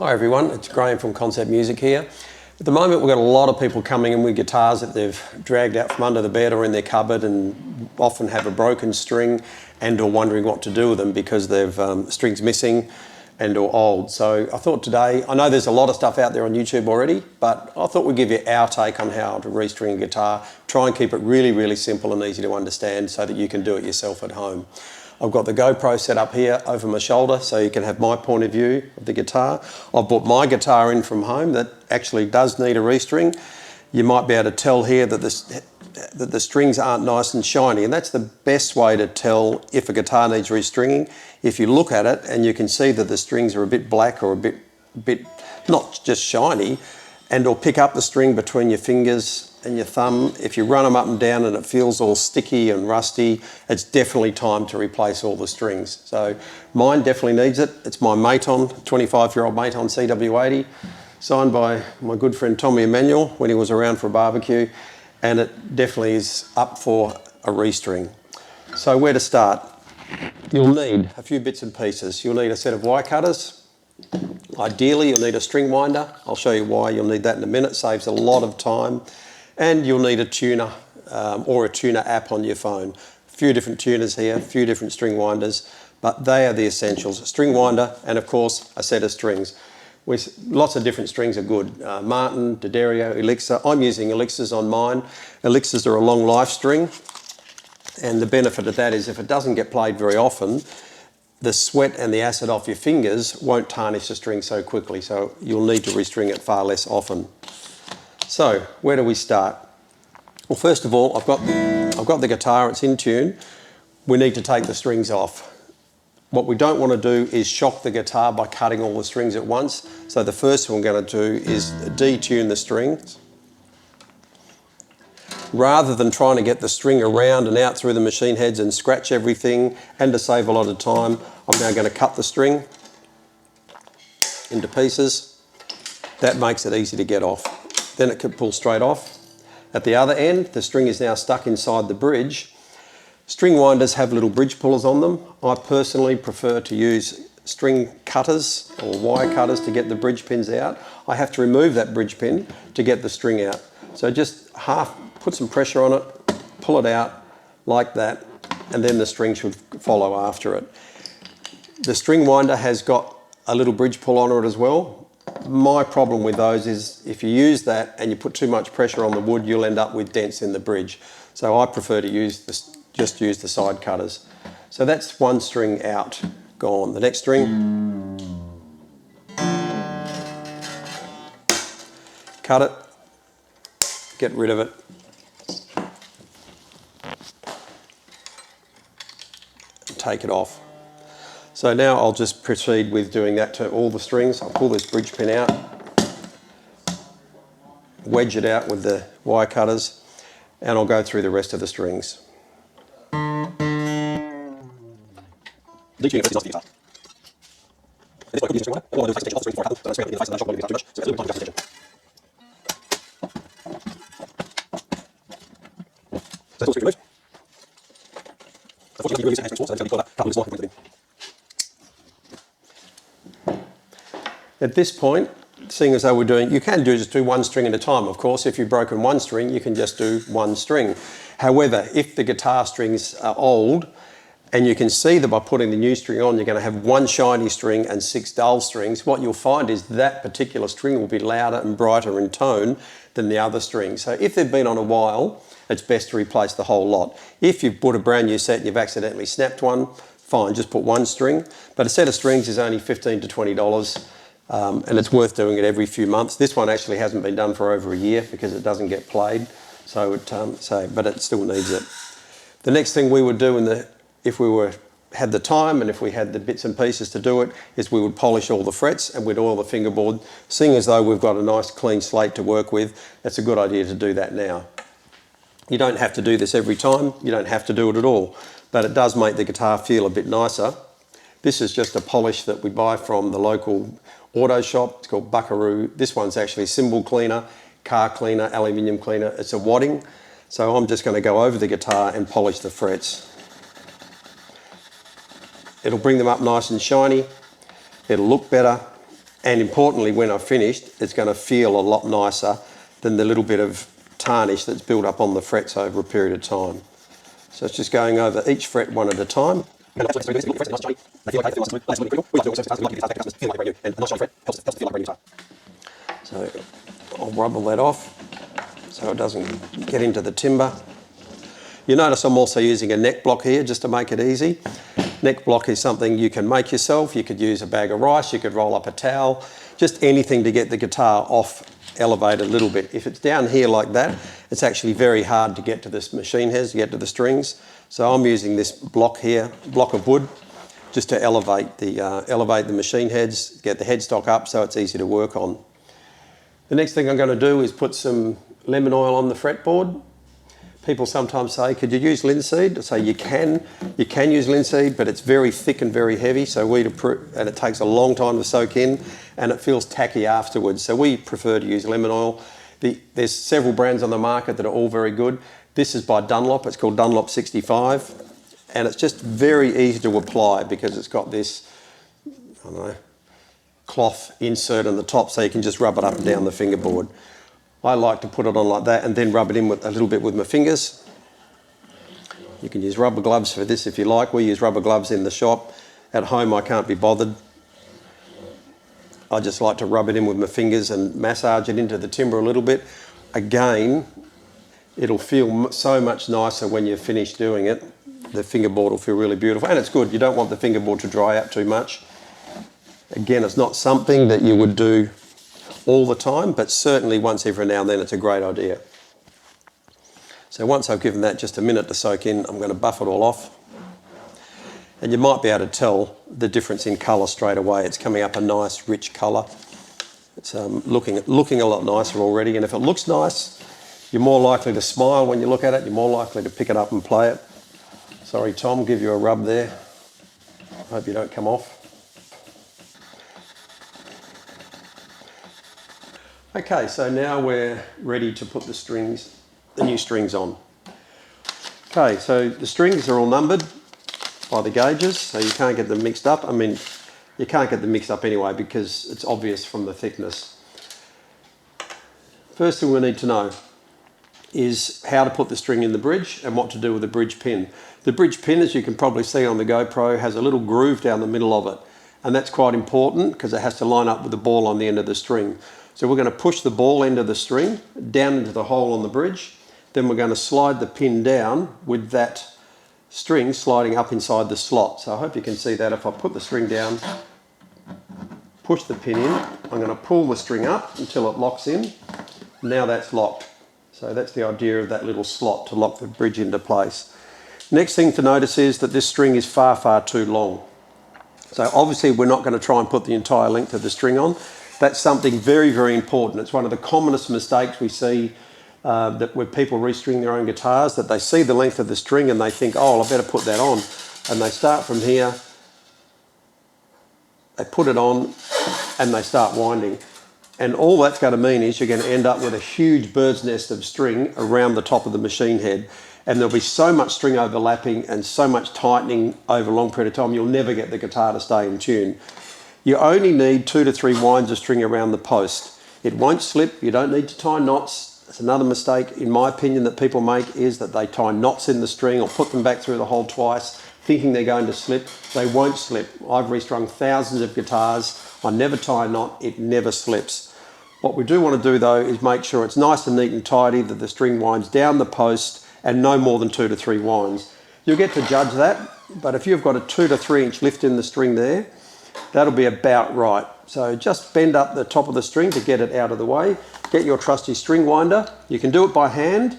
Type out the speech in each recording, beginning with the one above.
Hi everyone, it's Graham from Concept Music here. At the moment we've got a lot of people coming in with guitars that they've dragged out from under the bed or in their cupboard and often have a broken string and or wondering what to do with them because they've strings missing and or old. So I thought today, I know there's a lot of stuff out there on YouTube already, but I thought we'd give you our take on how to restring a guitar. Try and keep it really, really simple and easy to understand so that you can do it yourself at home. I've got the GoPro set up here over my shoulder so you can have my point of view of the guitar. I've brought my guitar in from home that actually does need a restring. You might be able to tell here that the strings aren't nice and shiny, and that's the best way to tell if a guitar needs restringing. If you look at it and you can see that the strings are a bit black or a bit not just shiny, and or pick up the string between your fingers and your thumb. If you run them up and down and it feels all sticky and rusty, it's definitely time to replace all the strings. So mine definitely needs it. It's my Maton, 25-year-old Maton CW80, signed by my good friend Tommy Emanuel when he was around for a barbecue, and it definitely is up for a restring. So where to start? You'll need a few bits and pieces. You'll need a set of wire cutters. Ideally, you'll need a string winder. I'll show you why you'll need that in a minute. Saves a lot of time. And you'll need a tuner or a tuner app on your phone. A few different tuners here, a few different string winders, but they are the essentials. A string winder and of course a set of strings. Lots of different strings are good. Martin, D'Addario, Elixir. I'm using Elixirs on mine. Elixirs are a long life string, and the benefit of that is if it doesn't get played very often, the sweat and the acid off your fingers won't tarnish the string so quickly, so you'll need to restring it far less often. So, where do we start? Well, first of all, I've got the guitar, it's in tune. We need to take the strings off. What we don't want to do is shock the guitar by cutting all the strings at once. So the first thing we're going to do is detune the strings. Rather than trying to get the string around and out through the machine heads and scratch everything, and to save a lot of time, I'm now going to cut the string into pieces. That makes it easy to get off. Then it can pull straight off. At the other end, the string is now stuck inside the bridge. String winders have little bridge pullers on them. I personally prefer to use string cutters or wire cutters to get the bridge pins out. I have to remove that bridge pin to get the string out. So just put some pressure on it, pull it out like that, and then the string should follow after it. The string winder has got a little bridge pull on it as well. My problem with those is if you use that and you put too much pressure on the wood, you'll end up with dents in the bridge. So I prefer to just use the side cutters. So that's one string out, gone. The next string, cut it, get rid of it. Take it off. So now I'll just proceed with doing that to all the strings. I'll pull this bridge pin out, wedge it out with the wire cutters, and I'll go through the rest of the strings. At this point, seeing as though you can just do one string at a time, of course. If you've broken one string, you can just do one string. However, if the guitar strings are old, and you can see that by putting the new string on, you're going to have one shiny string and 6 dull strings, what you'll find is that particular string will be louder and brighter in tone than the other strings. So if they've been on a while, it's best to replace the whole lot. If you've bought a brand new set and you've accidentally snapped one, fine, just put one string. But a set of strings is only $15 to $20. And it's worth doing it every few months. This one actually hasn't been done for over a year because it doesn't get played, but it still needs it. The next thing we would do if we had the time and if we had the bits and pieces to do it, is we would polish all the frets and we'd oil the fingerboard. Seeing as though we've got a nice clean slate to work with, it's a good idea to do that now. You don't have to do this every time, you don't have to do it at all, but it does make the guitar feel a bit nicer. This is just a polish that we buy from the local auto shop. It's called Buckaroo. This one's actually cymbal cleaner, car cleaner, aluminium cleaner. It's a wadding. So I'm just going to go over the guitar and polish the frets. It'll bring them up nice and shiny. It'll look better, And importantly, when I've finished, it's going to feel a lot nicer than the little bit of tarnish that's built up on the frets over a period of time. So it's just going over each fret one at a time. So I'll rubble that off so it doesn't get into the timber. You notice I'm also using a neck block here just to make it easy. Neck block is something you can make yourself. You could use a bag of rice, you could roll up a towel, just anything to get the guitar off elevated a little bit. If it's down here like that, it's actually very hard to get to this machine heads, to get to the strings. So I'm using this block here, block of wood, just to elevate the machine heads, get the headstock up so it's easy to work on. The next thing I'm going to do is put some lemon oil on the fretboard. People sometimes say, could you use linseed? I say you can use linseed, but it's very thick and very heavy, and it takes a long time to soak in, and it feels tacky afterwards. So we prefer to use lemon oil. There's several brands on the market that are all very good. This is by Dunlop, it's called Dunlop 65, and it's just very easy to apply because it's got this, I don't know, cloth insert on the top, so you can just rub it up and down the fingerboard. I like to put it on like that and then rub it in with a little bit with my fingers. You can use rubber gloves for this if you like. We use rubber gloves in the shop. At home I can't be bothered. I just like to rub it in with my fingers and massage it into the timber a little bit. Again, it'll feel so much nicer when you're finished doing it. The fingerboard will feel really beautiful, and it's good. You don't want the fingerboard to dry out too much. Again, it's not something that you would do all the time, but certainly once every now and then it's a great idea. So once I've given that just a minute to soak in, I'm going to buff it all off. And you might be able to tell the difference in colour straight away. It's coming up a nice rich colour. It's looking a lot nicer already, and if it looks nice, you're more likely to smile when you look at it, you're more likely to pick it up and play it. Sorry Tom, give you a rub there. Hope you don't come off. Okay, so now we're ready to put the new strings on. Okay, so the strings are all numbered by the gauges, so you can't get them mixed up. I mean, you can't get them mixed up anyway because it's obvious from the thickness. First thing we need to know is how to put the string in the bridge and what to do with the bridge pin. The bridge pin, as you can probably see on the GoPro, has a little groove down the middle of it, and that's quite important because it has to line up with the ball on the end of the string. So we're going to push the ball end of the string down into the hole on the bridge. Then we're going to slide the pin down with that string sliding up inside the slot. So I hope you can see that. If I put the string down, push the pin in, I'm going to pull the string up until it locks in. Now that's locked. So that's the idea of that little slot to lock the bridge into place. Next thing to notice is that this string is far, far too long. So obviously we're not going to try and put the entire length of the string on. That's something very, very important. It's one of the commonest mistakes we see that when people restring their own guitars, that they see the length of the string and they think, oh, I better put that on. And they start from here, they put it on, and they start winding. And all that's going to mean is you're going to end up with a huge bird's nest of string around the top of the machine head. And there'll be so much string overlapping and so much tightening over a long period of time, you'll never get the guitar to stay in tune. You only need 2 to 3 winds of string around the post. It won't slip, you don't need to tie knots. That's another mistake, in my opinion, that people make, is that they tie knots in the string or put them back through the hole twice, thinking they're going to slip. They won't slip. I've restrung thousands of guitars. I never tie a knot, it never slips. What we do want to do though is make sure it's nice and neat and tidy, that the string winds down the post and no more than 2 to 3 winds. You'll get to judge that, but if you've got a 2 to 3 inch lift in the string there, that'll be about right. So just bend up the top of the string to get it out of the way. Get your trusty string winder. You can do it by hand.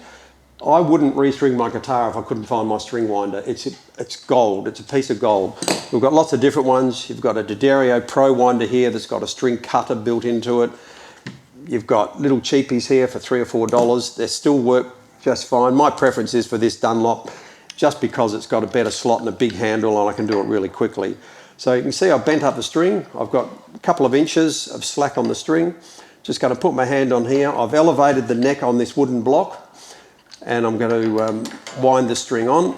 I wouldn't restring my guitar if I couldn't find my string winder. It's gold, it's a piece of gold. We've got lots of different ones. You've got a D'Addario Pro winder here that's got a string cutter built into it. You've got little cheapies here for $3 or $4. They still work just fine. My preference is for this Dunlop, just because it's got a better slot and a big handle and I can do it really quickly. So you can see I've bent up the string. I've got a couple of inches of slack on the string. Just going to put my hand on here. I've elevated the neck on this wooden block and I'm going to wind the string on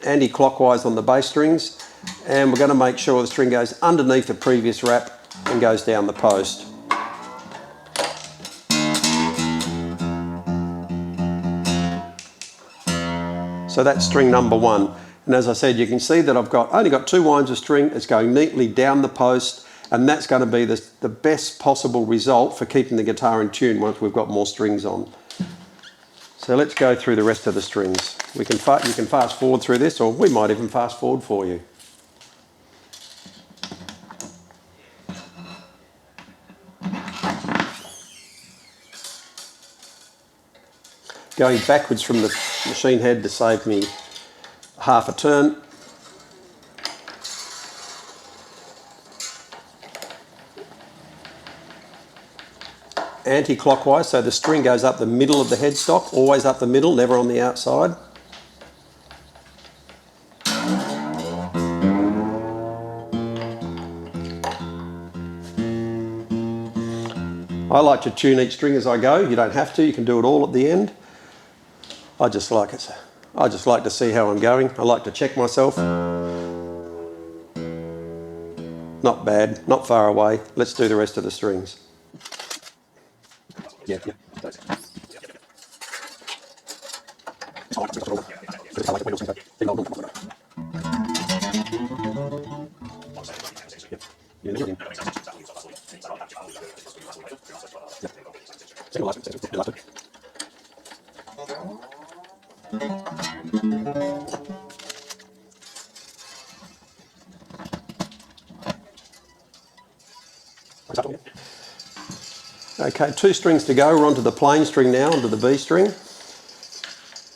anti-clockwise on the bass strings, and we're going to make sure the string goes underneath the previous wrap and goes down the post. So that's string number one. And as I said, you can see that I've only got 2 winds of string. It's going neatly down the post, and that's going to be the best possible result for keeping the guitar in tune once we've got more strings on. So let's go through the rest of the strings. You can fast forward through this, or we might even fast forward for you. Going backwards from the machine head to save me half a turn. Anti-clockwise, so the string goes up the middle of the headstock, always up the middle, never on the outside. I like to tune each string as I go. You don't have to, you can do it all at the end. I just like it. I just like to see how I'm going. I like to check myself. Not bad, not far away. Let's do the rest of the strings. Yeah. Okay, 2 strings to go. We're onto the plain string now, onto the B string.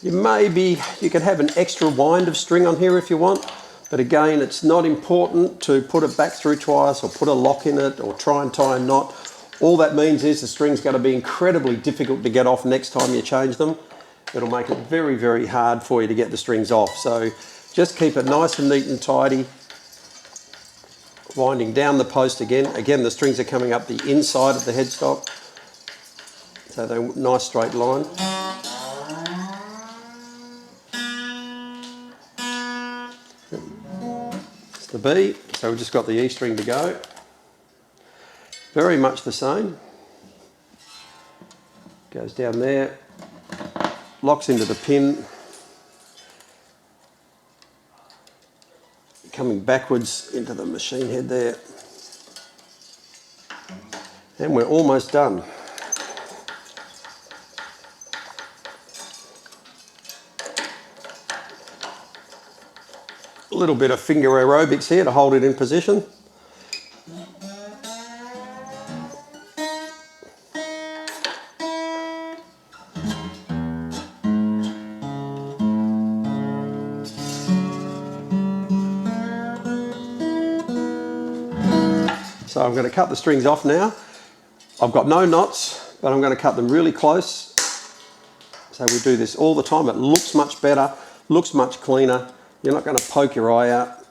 You could have an extra wind of string on here if you want, but again, it's not important to put it back through twice or put a lock in it or try and tie a knot. All that means is the string's going to be incredibly difficult to get off next time you change them. It'll make it very, very hard for you to get the strings off. So just keep it nice and neat and tidy. Winding down the post again. Again, the strings are coming up the inside of the headstock. So they're a nice straight line. It's the B, so we've just got the E string to go. Very much the same. Goes down there, locks into the pin. Coming backwards into the machine head there. And we're almost done. A little bit of finger aerobics here to hold it in position. So I'm going to cut the strings off now. I've got no knots, but I'm going to cut them really close. So we do this all the time. It looks much better, looks much cleaner. You're not going to poke your eye out,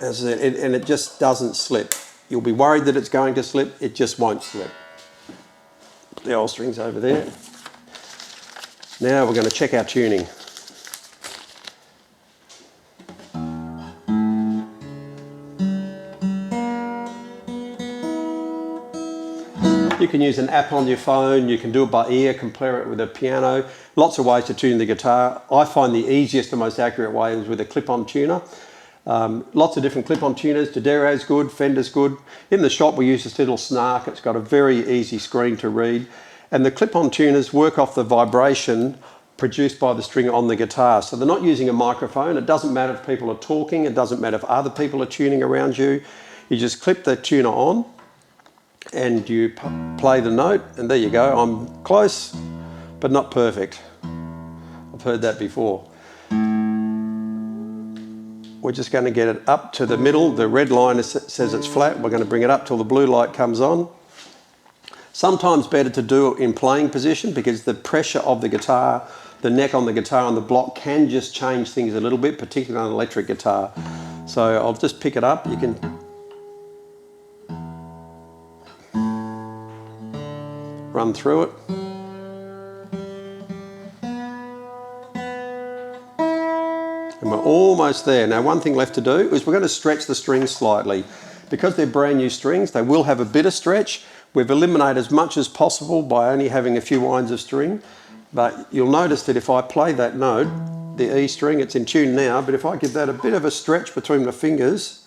and it just doesn't slip. You'll be worried that it's going to slip, it just won't slip. Put the old strings over there. Now we're going to check our tuning. You can use an app on your phone, you can do it by ear, compare it with a piano. Lots of ways to tune the guitar. I find the easiest and most accurate way is with a clip-on tuner. Lots of different clip-on tuners. D'Adderi's good, Fender's good. In the shop we use this little Snark. It's got a very easy screen to read. And the clip-on tuners work off the vibration produced by the string on the guitar. So they're not using a microphone. It doesn't matter if people are talking. It doesn't matter if other people are tuning around you. You just clip the tuner on and you play the note, and there you go. I'm close, but not perfect. I've heard that before. We're just going to get it up to the middle. The red line says it's flat. We're going to bring it up till the blue light comes on. Sometimes better to do it in playing position because the pressure of the guitar, the neck on the guitar and the block can just change things a little bit, particularly on an electric guitar. So I'll just pick it up. You can run through it. And we're almost there. Now one thing left to do is we're going to stretch the string slightly. Because they're brand new strings, they will have a bit of stretch. We've eliminated as much as possible by only having a few winds of string. But you'll notice that if I play that note, the E string, it's in tune now, but if I give that a bit of a stretch between my fingers,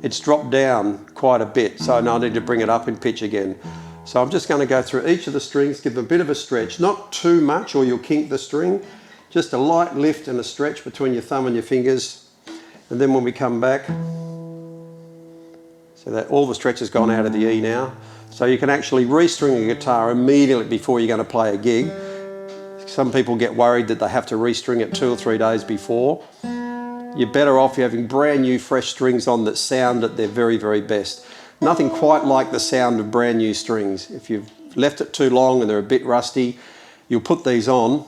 it's dropped down quite a bit. So now I need to bring it up in pitch again. So I'm just going to go through each of the strings, give them a bit of a stretch, not too much or you'll kink the string, just a light lift and a stretch between your thumb and your fingers. And then when we come back, so that all the stretch has gone out of the E now. So you can actually restring a guitar immediately before you're going to play a gig. Some people get worried that they have to restring it 2 or 3 days before. You're better off having brand new fresh strings on that sound at their very, very best. Nothing quite like the sound of brand new strings. If you've left it too long and they're a bit rusty, you'll put these on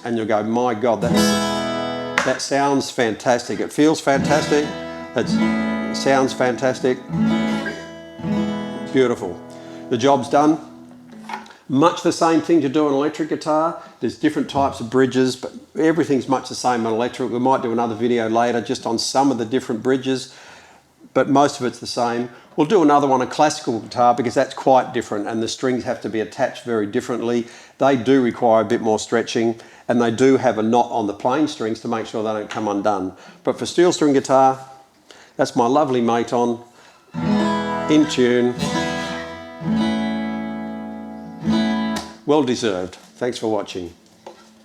and you'll go, my God, that sounds fantastic. It feels fantastic. It sounds fantastic. Beautiful. The job's done. Much the same thing to do on electric guitar. There's different types of bridges, but everything's much the same on electric. We might do another video later just on some of the different bridges, but most of it's the same. We'll do another one on classical guitar because that's quite different and the strings have to be attached very differently. They do require a bit more stretching and they do have a knot on the plain strings to make sure they don't come undone. But for steel string guitar, that's my lovely mate on, in tune. Well deserved. Thanks for watching.